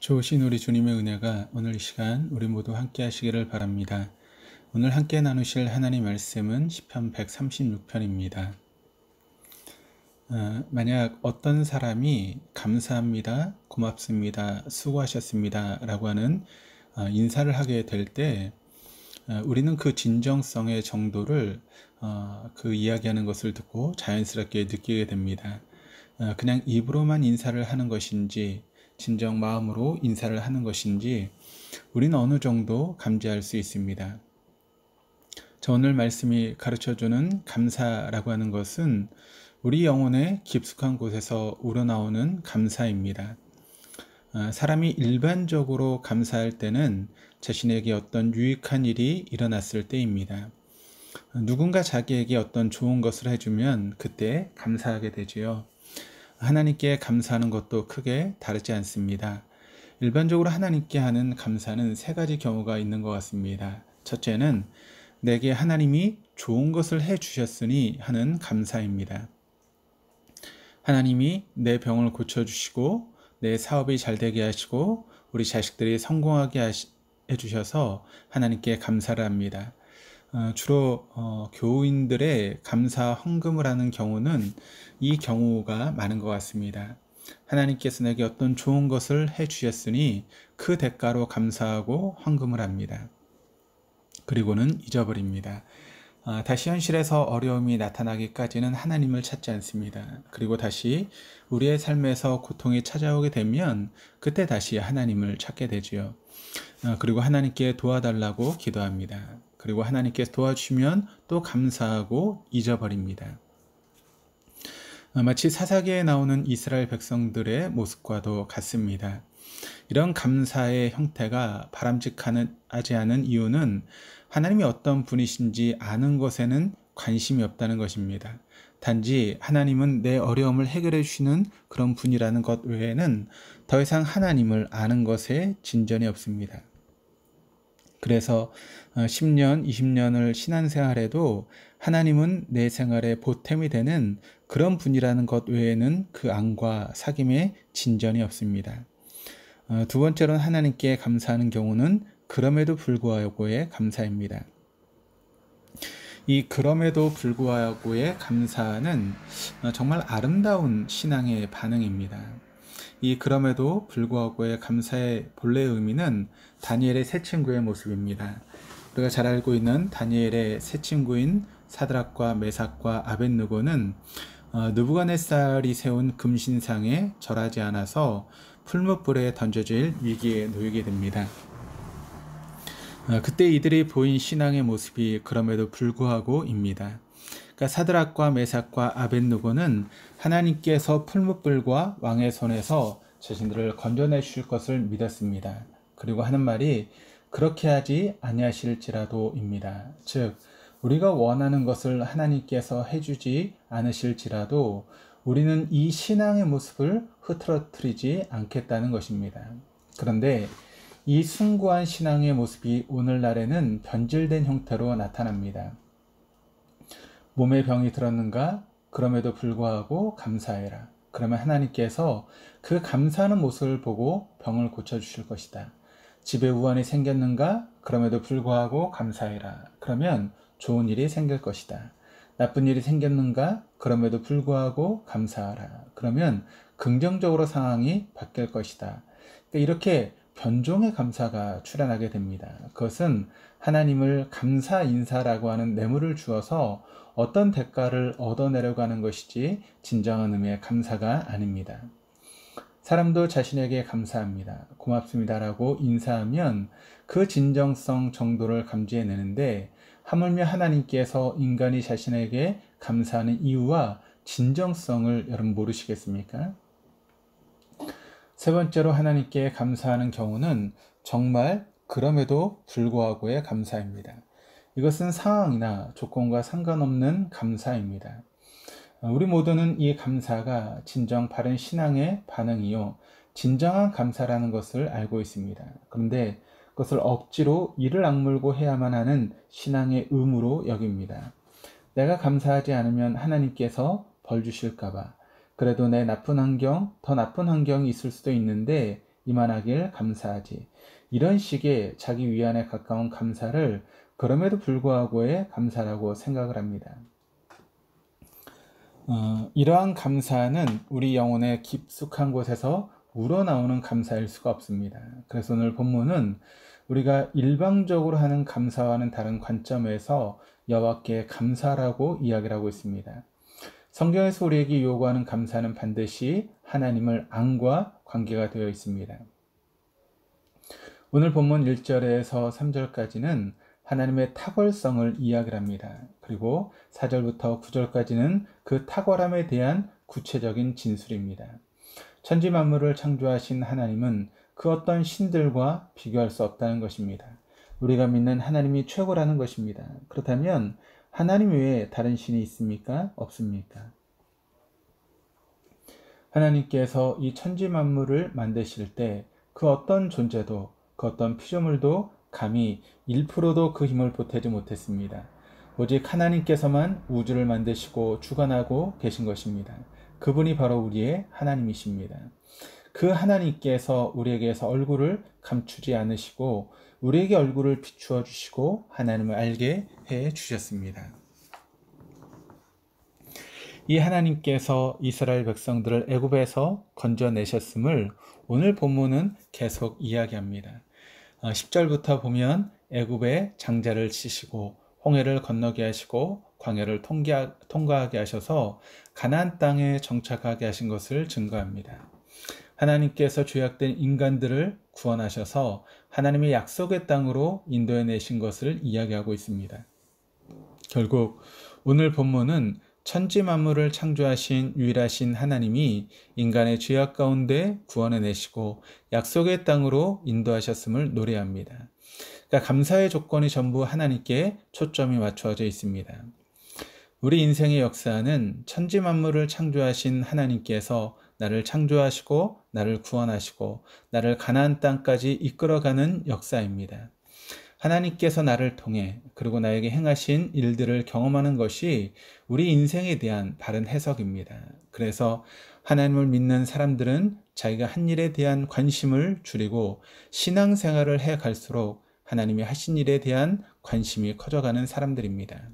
좋으신 우리 주님의 은혜가 오늘 이 시간 우리 모두 함께 하시기를 바랍니다. 오늘 함께 나누실 하나님 말씀은 시편 136편입니다. 만약 어떤 사람이 감사합니다, 고맙습니다, 수고하셨습니다 라고 하는 인사를 하게 될 때 우리는 그 진정성의 정도를 그 이야기하는 것을 듣고 자연스럽게 느끼게 됩니다. 그냥 입으로만 인사를 하는 것인지 진정 마음으로 인사를 하는 것인지 우리는 어느 정도 감지할 수 있습니다. 저 오늘 말씀이 가르쳐주는 감사라고 하는 것은 우리 영혼의 깊숙한 곳에서 우러나오는 감사입니다. 사람이 일반적으로 감사할 때는 자신에게 어떤 유익한 일이 일어났을 때입니다. 누군가 자기에게 어떤 좋은 것을 해주면 그때 감사하게 되지요. 하나님께 감사하는 것도 크게 다르지 않습니다. 일반적으로 하나님께 하는 감사는 세 가지 경우가 있는 것 같습니다. 첫째는 내게 하나님이 좋은 것을 해주셨으니 하는 감사입니다. 하나님이 내 병을 고쳐주시고 내 사업이 잘 되게 하시고 우리 자식들이 성공하게 해주셔서 하나님께 감사를 합니다. 주로 교우인들의 감사 헌금을 하는 경우는 이 경우가 많은 것 같습니다. 하나님께서 내게 어떤 좋은 것을 해주셨으니 그 대가로 감사하고 헌금을 합니다. 그리고는 잊어버립니다. 다시 현실에서 어려움이 나타나기까지는 하나님을 찾지 않습니다. 그리고 다시 우리의 삶에서 고통이 찾아오게 되면 그때 다시 하나님을 찾게 되지요. 그리고 하나님께 도와달라고 기도합니다. 그리고 하나님께서 도와주시면 또 감사하고 잊어버립니다. 마치 사사기에 나오는 이스라엘 백성들의 모습과도 같습니다. 이런 감사의 형태가 바람직하지 않은 이유는 하나님이 어떤 분이신지 아는 것에는 관심이 없다는 것입니다. 단지 하나님은 내 어려움을 해결해 주시는 그런 분이라는 것 외에는 더 이상 하나님을 아는 것에 진전이 없습니다. 그래서 10년, 20년을 신앙생활해도 하나님은 내 생활에 보탬이 되는 그런 분이라는 것 외에는 그 안과 사귐에 진전이 없습니다. 두 번째로는 하나님께 감사하는 경우는 그럼에도 불구하고의 감사입니다. 이 그럼에도 불구하고의 감사는 정말 아름다운 신앙의 반응입니다. 이 그럼에도 불구하고의 감사의 본래 의미는 다니엘의 세 친구의 모습입니다. 우리가 잘 알고 있는 다니엘의 세 친구인 사드락과 메삭과 아벳느고는 느부갓네살이 세운 금신상에 절하지 않아서 풀무불에 던져질 위기에 놓이게 됩니다. 그때 이들이 보인 신앙의 모습이 그럼에도 불구하고입니다. 그러니까 사드락과 메삭과 아벳느고는 하나님께서 풀무불과 왕의 손에서 자신들을 건져내 주실 것을 믿었습니다. 그리고 하는 말이 그렇게 하지 아니하실지라도입니다. 즉 우리가 원하는 것을 하나님께서 해주지 않으실지라도 우리는 이 신앙의 모습을 흐트러뜨리지 않겠다는 것입니다. 그런데 이 숭고한 신앙의 모습이 오늘날에는 변질된 형태로 나타납니다. 몸에 병이 들었는가? 그럼에도 불구하고 감사해라. 그러면 하나님께서 그 감사하는 모습을 보고 병을 고쳐주실 것이다. 집에 우환이 생겼는가? 그럼에도 불구하고 감사해라. 그러면 좋은 일이 생길 것이다. 나쁜 일이 생겼는가? 그럼에도 불구하고 감사하라. 그러면 긍정적으로 상황이 바뀔 것이다. 이렇게 변종의 감사가 출현하게 됩니다. 그것은 하나님을 감사 인사라고 하는 뇌물을 주어서 어떤 대가를 얻어내려고 하는 것이지 진정한 의미의 감사가 아닙니다. 사람도 자신에게 감사합니다, 고맙습니다라고 인사하면 그 진정성 정도를 감지해내는데 하물며 하나님께서 인간이 자신에게 감사하는 이유와 진정성을 여러분 모르시겠습니까? 세 번째로 하나님께 감사하는 경우는 정말 그럼에도 불구하고의 감사입니다. 이것은 상황이나 조건과 상관없는 감사입니다. 우리 모두는 이 감사가 진정 바른 신앙의 반응이요 진정한 감사라는 것을 알고 있습니다. 그런데 그것을 억지로 이를 악물고 해야만 하는 신앙의 의무로 여깁니다. 내가 감사하지 않으면 하나님께서 벌 주실까 봐, 그래도 내 나쁜 환경, 더 나쁜 환경이 있을 수도 있는데 이만하길 감사하지. 이런 식의 자기 위안에 가까운 감사를 그럼에도 불구하고의 감사라고 생각을 합니다. 이러한 감사는 우리 영혼의 깊숙한 곳에서 우러나오는 감사일 수가 없습니다. 그래서 오늘 본문은 우리가 일방적으로 하는 감사와는 다른 관점에서 여호와께 감사라고 이야기를 하고 있습니다. 성경에서 우리에게 요구하는 감사는 반드시 하나님을 앙과 관계가 되어 있습니다. 오늘 본문 1절에서 3절까지는 하나님의 탁월성을 이야기를 합니다. 그리고 4절부터 9절까지는 그 탁월함에 대한 구체적인 진술입니다. 천지 만물을 창조하신 하나님은 그 어떤 신들과 비교할 수 없다는 것입니다. 우리가 믿는 하나님이 최고라는 것입니다. 그렇다면 하나님 외에 다른 신이 있습니까? 없습니까? 하나님께서 이 천지 만물을 만드실 때 그 어떤 존재도 그 어떤 피조물도 감히 1%도 그 힘을 보태지 못했습니다. 오직 하나님께서만 우주를 만드시고 주관하고 계신 것입니다. 그분이 바로 우리의 하나님이십니다. 그 하나님께서 우리에게서 얼굴을 감추지 않으시고 우리에게 얼굴을 비추어 주시고 하나님을 알게 해 주셨습니다. 이 하나님께서 이스라엘 백성들을 애굽에서 건져내셨음을 오늘 본문은 계속 이야기합니다. 10절부터 보면 애굽의 장자를 치시고 홍해를 건너게 하시고 광야를 통과하게 하셔서 가나안 땅에 정착하게 하신 것을 증거합니다. 하나님께서 죄악된 인간들을 구원하셔서 하나님의 약속의 땅으로 인도해내신 것을 이야기하고 있습니다. 결국 오늘 본문은 천지 만물을 창조하신 유일하신 하나님이 인간의 죄악 가운데 구원해내시고 약속의 땅으로 인도하셨음을 노래합니다. 그러니까 감사의 조건이 전부 하나님께 초점이 맞춰져 있습니다. 우리 인생의 역사는 천지 만물을 창조하신 하나님께서 나를 창조하시고 나를 구원하시고 나를 가나안 땅까지 이끌어가는 역사입니다. 하나님께서 나를 통해 그리고 나에게 행하신 일들을 경험하는 것이 우리 인생에 대한 바른 해석입니다. 그래서 하나님을 믿는 사람들은 자기가 한 일에 대한 관심을 줄이고 신앙생활을 해 갈수록 하나님이 하신 일에 대한 관심이 커져가는 사람들입니다.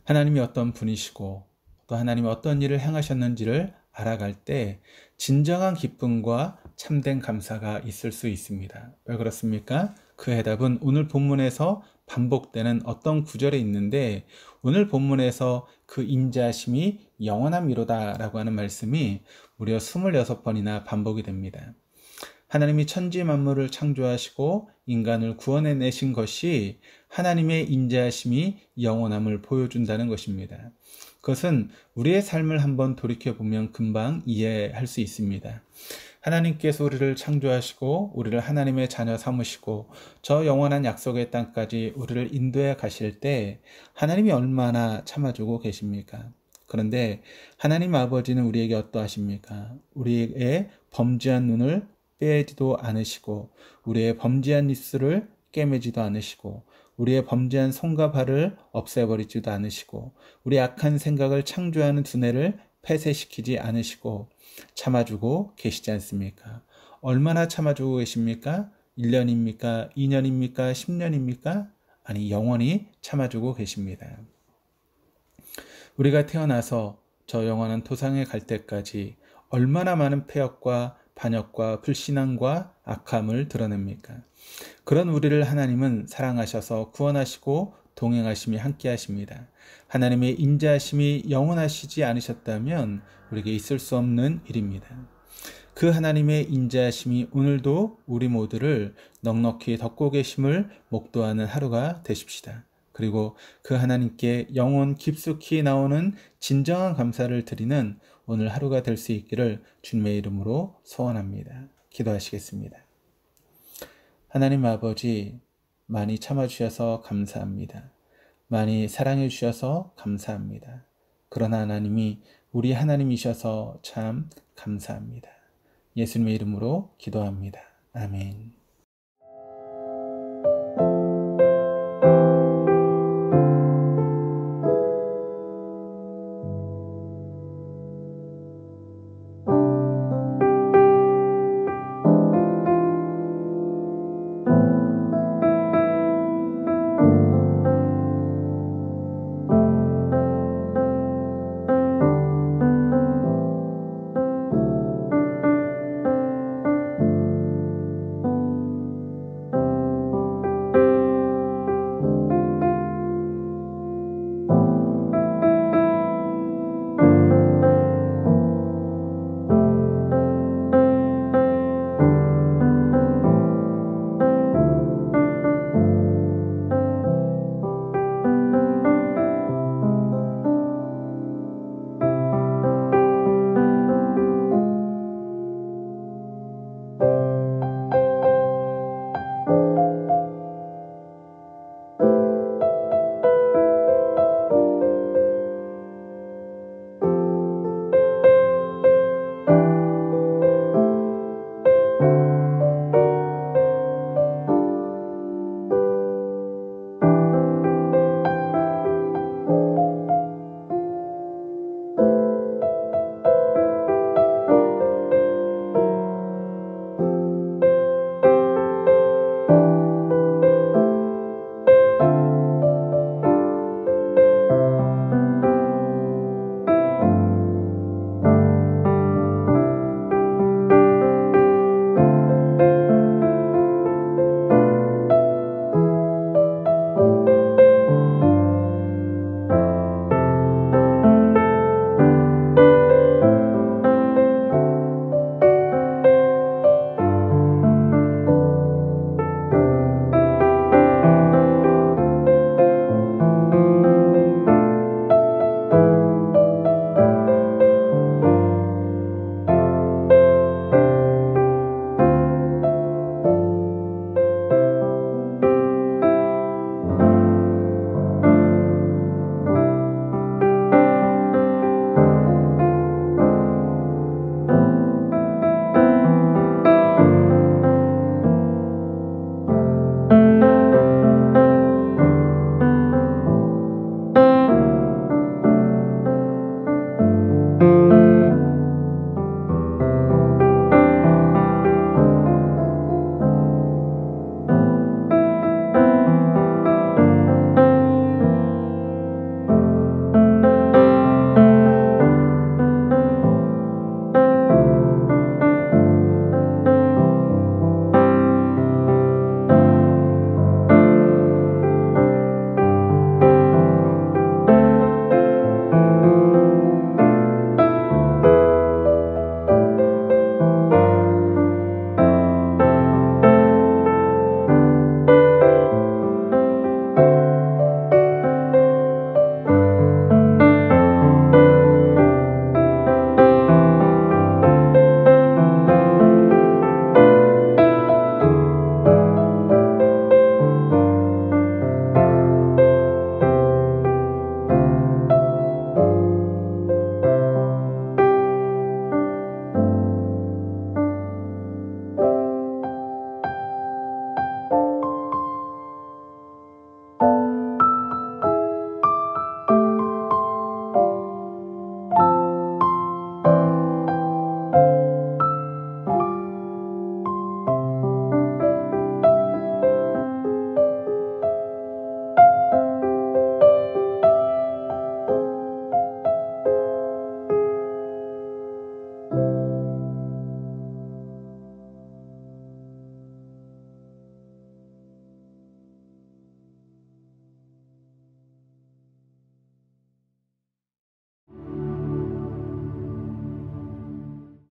하나님이 어떤 분이시고 또 하나님이 어떤 일을 행하셨는지를 알아갈 때 진정한 기쁨과 참된 감사가 있을 수 있습니다. 왜 그렇습니까? 그 해답은 오늘 본문에서 반복되는 어떤 구절에 있는데 오늘 본문에서 그 인자하심이 영원함이로다 라고 하는 말씀이 무려 26번이나 반복이 됩니다. 하나님이 천지 만물을 창조하시고 인간을 구원해내신 것이 하나님의 인자하심이 영원함을 보여준다는 것입니다. 그것은 우리의 삶을 한번 돌이켜보면 금방 이해할 수 있습니다. 하나님께서 우리를 창조하시고 우리를 하나님의 자녀 삼으시고 저 영원한 약속의 땅까지 우리를 인도해 가실 때 하나님이 얼마나 참아주고 계십니까? 그런데 하나님 아버지는 우리에게 어떠하십니까? 우리의 범죄한 눈을 빼지도 않으시고 우리의 범죄한 입술을 깨매지도 않으시고 우리의 범죄한 손과 발을 없애버리지도 않으시고 우리 악한 생각을 창조하는 두뇌를 폐쇄시키지 않으시고 참아주고 계시지 않습니까? 얼마나 참아주고 계십니까? 1년입니까? 2년입니까? 10년입니까? 아니 영원히 참아주고 계십니다. 우리가 태어나서 저 영원한 토상에 갈 때까지 얼마나 많은 패역과 반역과 불신앙과 악함을 드러냅니까? 그런 우리를 하나님은 사랑하셔서 구원하시고 동행하심이 함께 하십니다. 하나님의 인자하심이 영원하시지 않으셨다면 우리에게 있을 수 없는 일입니다. 그 하나님의 인자하심이 오늘도 우리 모두를 넉넉히 덮고 계심을 목도하는 하루가 되십시다. 그리고 그 하나님께 영혼 깊숙이 나오는 진정한 감사를 드리는 오늘 하루가 될 수 있기를 주님의 이름으로 소원합니다. 기도하시겠습니다. 하나님 아버지, 많이 참아주셔서 감사합니다. 많이 사랑해 주셔서 감사합니다. 그러나 하나님이 우리 하나님이셔서 참 감사합니다. 예수님의 이름으로 기도합니다. 아멘.